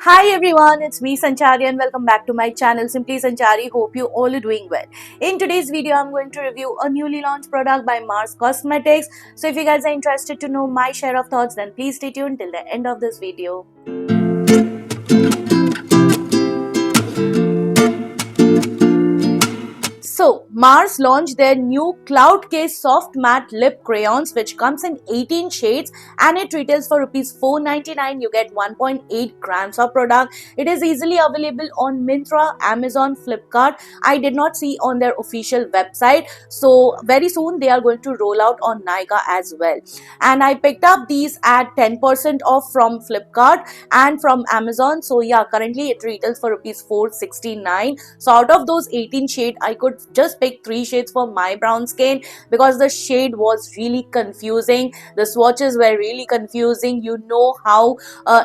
Hi everyone, it's me Sanchari and welcome back to my channel Simply Sanchari. Hope you all are doing well. In today's video, I'm going to review a newly launched product by Mars Cosmetics. So if you guys are interested to know my share of thoughts, then please stay tuned till the end of this video. So, Mars launched their new Cloud Case Soft Matte Lip Crayons, which comes in 18 shades and it retails for Rs 499. You get 1.8 grams of product. It is easily available on Myntra, Amazon, Flipkart. I did not see on their official website. So, very soon they are going to roll out on Nykaa as well. And I picked up these at 10% off from Flipkart and from Amazon. So, yeah, currently it retails for Rs 469. So, out of those 18 shades, I could just pick 3 shades for my brown skin because the shade was really confusing. The swatches were really confusing. You know how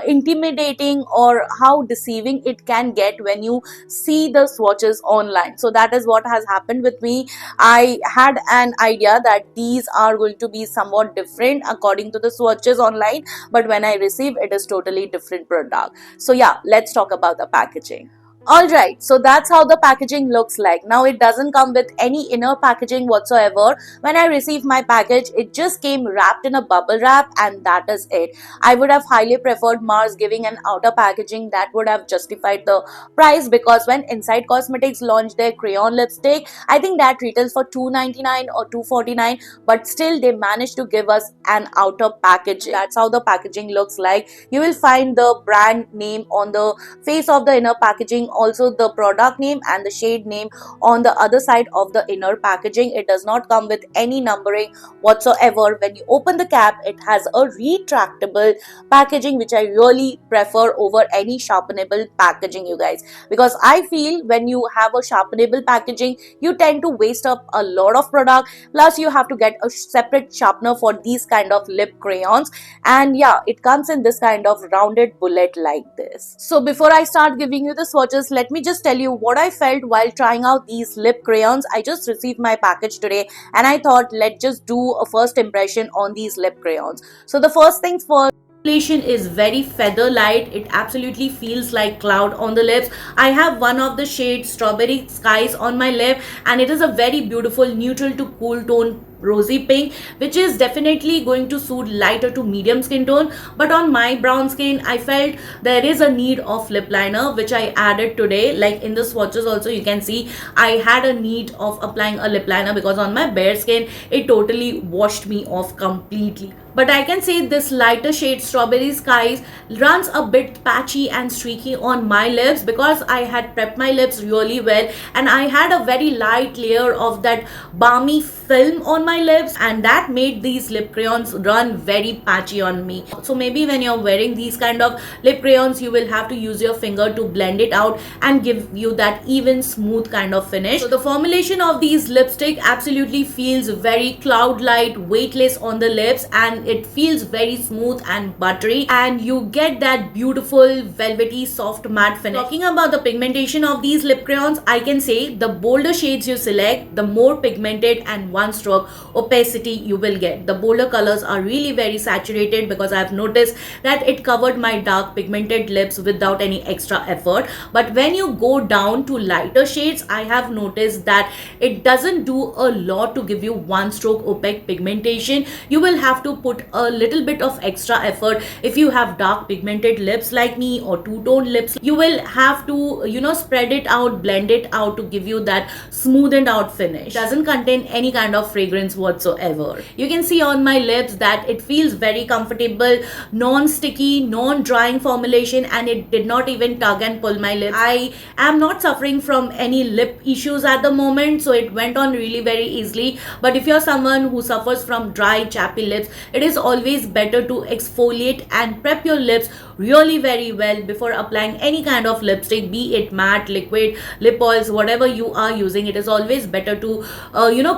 intimidating or how deceiving it can get when you see the swatches online. So that is what has happened with me. I had an idea that these are going to be somewhat different according to the swatches online, but when I receive it is totally different product. So yeah, let's talk about the packaging. Alright, so that's how the packaging looks like. Now it doesn't come with any inner packaging whatsoever. When I received my package, it just came wrapped in a bubble wrap and that is it. I would have highly preferred Mars giving an outer packaging that would have justified the price, because when Inside Cosmetics launched their crayon lipstick, I think that retails for $2.99 or $2.49, but still they managed to give us an outer packaging. That's how the packaging looks like. You will find the brand name on the face of the inner packaging, also the product name and the shade name on the other side of the inner packaging. It does not come with any numbering whatsoever. When you open the cap, it has a retractable packaging, which I really prefer over any sharpenable packaging, you guys, because I feel when you have a sharpenable packaging, you tend to waste up a lot of product, plus you have to get a separate sharpener for these kind of lip crayons. And yeah, it comes in this kind of rounded bullet like this. So before I start giving you the swatches, let me just tell you what I felt while trying out these lip crayons. I just received my package today and I thought let's just do a first impression on these lip crayons. So the first things first, formulation is very feather light. It absolutely feels like cloud on the lips. I have one of the shades Strawberry Skies on my lip and it is a very beautiful neutral to cool tone rosy pink, which is definitely going to suit lighter to medium skin tone. But on my brown skin, I felt there is a need of lip liner, which I added today. Like in the swatches also you can see I had a need of applying a lip liner because on my bare skin it totally washed me off completely. But I can say this lighter shade Strawberry Skies runs a bit patchy and streaky on my lips because I had prepped my lips really well and I had a very light layer of that balmy film on my lips, and that made these lip crayons run very patchy on me. So maybe when you're wearing these kind of lip crayons, you will have to use your finger to blend it out and give you that even smooth kind of finish. So the formulation of these lipstick absolutely feels very cloud light, weightless on the lips, and it feels very smooth and buttery, and you get that beautiful velvety soft matte finish. Talking about the pigmentation of these lip crayons, I can say the bolder shades you select, the more pigmented and one stroke opacity you will get. The bolder colors are really very saturated because I've noticed that it covered my dark pigmented lips without any extra effort. But when you go down to lighter shades, I have noticed that it doesn't do a lot to give you one stroke opaque pigmentation. You will have to put a little bit of extra effort. If you have dark pigmented lips like me or two-tone lips, you will have to spread it out, blend it out to give you that smoothened out finish. It doesn't contain any kind of fragrance whatsoever. You can see on my lips that it feels very comfortable, non-sticky, non-drying formulation, and it did not even tug and pull my lips. I am not suffering from any lip issues at the moment, so it went on really very easily. But if you're someone who suffers from dry, chappy lips, it is always better to exfoliate and prep your lips really very well before applying any kind of lipstick, be it matte, liquid, lip oils, whatever you are using. It is always better to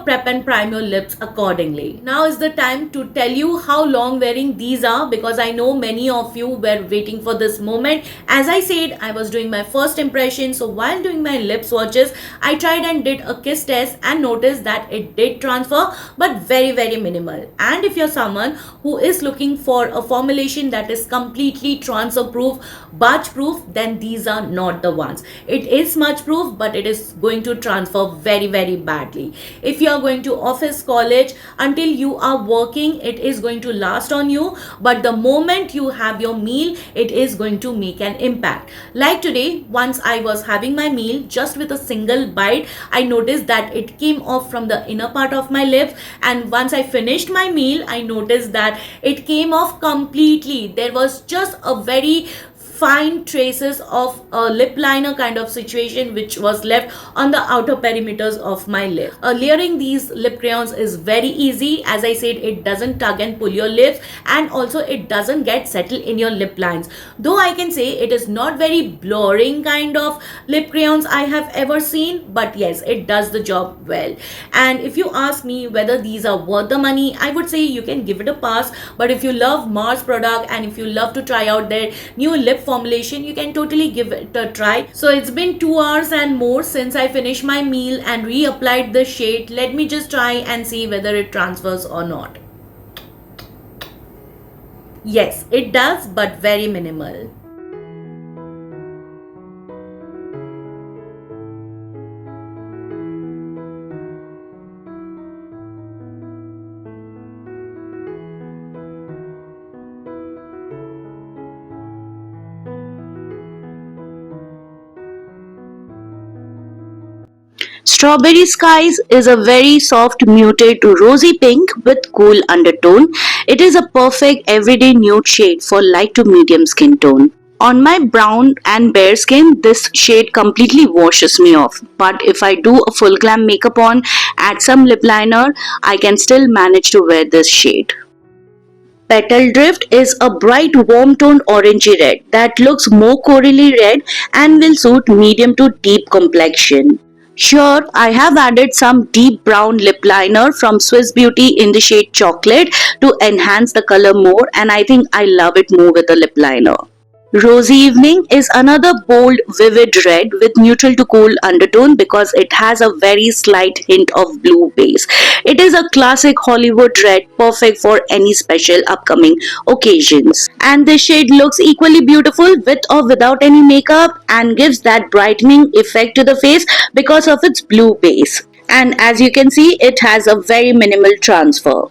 prep and prime your lips lips accordingly. Now is the time to tell you how long wearing these are, because I know many of you were waiting for this moment. As I said, I was doing my first impression, so while doing my lip swatches, I tried and did a kiss test and noticed that it did transfer, but very minimal. And if you're someone who is looking for a formulation that is completely transfer proof, batch proof, then these are not the ones. It is smudge proof, but it is going to transfer very badly. If you are going to office, college, until you are working, it is going to last on you, but the moment you have your meal, it is going to make an impact. Like today, once I was having my meal, just with a single bite, I noticed that it came off from the inner part of my lips, and once I finished my meal, I noticed that it came off completely. There was just a very fine traces of a lip liner kind of situation which was left on the outer perimeters of my lip. Layering these lip crayons is very easy. As I said, it doesn't tug and pull your lips, and also it doesn't get settled in your lip lines. Though I can say it is not very blurring kind of lip crayons I have ever seen, but yes, it does the job well. And if you ask me whether these are worth the money, I would say you can give it a pass. But if you love Mars product and if you love to try out their new lip formulation, you can totally give it a try. So it's been 2 hours and more since I finished my meal and reapplied the shade. Let me just try and see whether it transfers or not. Yes, it does, but very minimal. Strawberry Skies is a very soft muted to rosy pink with cool undertone. It is a perfect everyday nude shade for light to medium skin tone. On my brown and bare skin, this shade completely washes me off. But if I do a full glam makeup on, add some lip liner, I can still manage to wear this shade. Petal Drift is a bright warm toned orangey red that looks more corally red and will suit medium to deep complexion. Here, I have added some deep brown lip liner from Swiss Beauty in the shade Chocolate to enhance the color more, and I think I love it more with a lip liner. Rosy Evening is another bold, vivid red with neutral to cool undertone because it has a very slight hint of blue base. It is a classic Hollywood red, perfect for any special upcoming occasions. And this shade looks equally beautiful with or without any makeup and gives that brightening effect to the face because of its blue base. And as you can see, it has a very minimal transfer.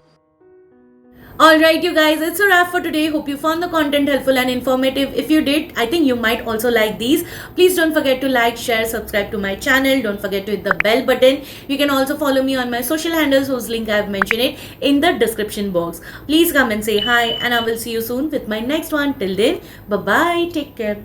Alright you guys, it's a wrap for today. Hope you found the content helpful and informative. If you did, I think you might also like these. Please don't forget to like, share, subscribe to my channel. Don't forget to hit the bell button. You can also follow me on my social handles whose link I have mentioned it in the description box. Please come and say hi, and I will see you soon with my next one. Till then, bye bye, take care.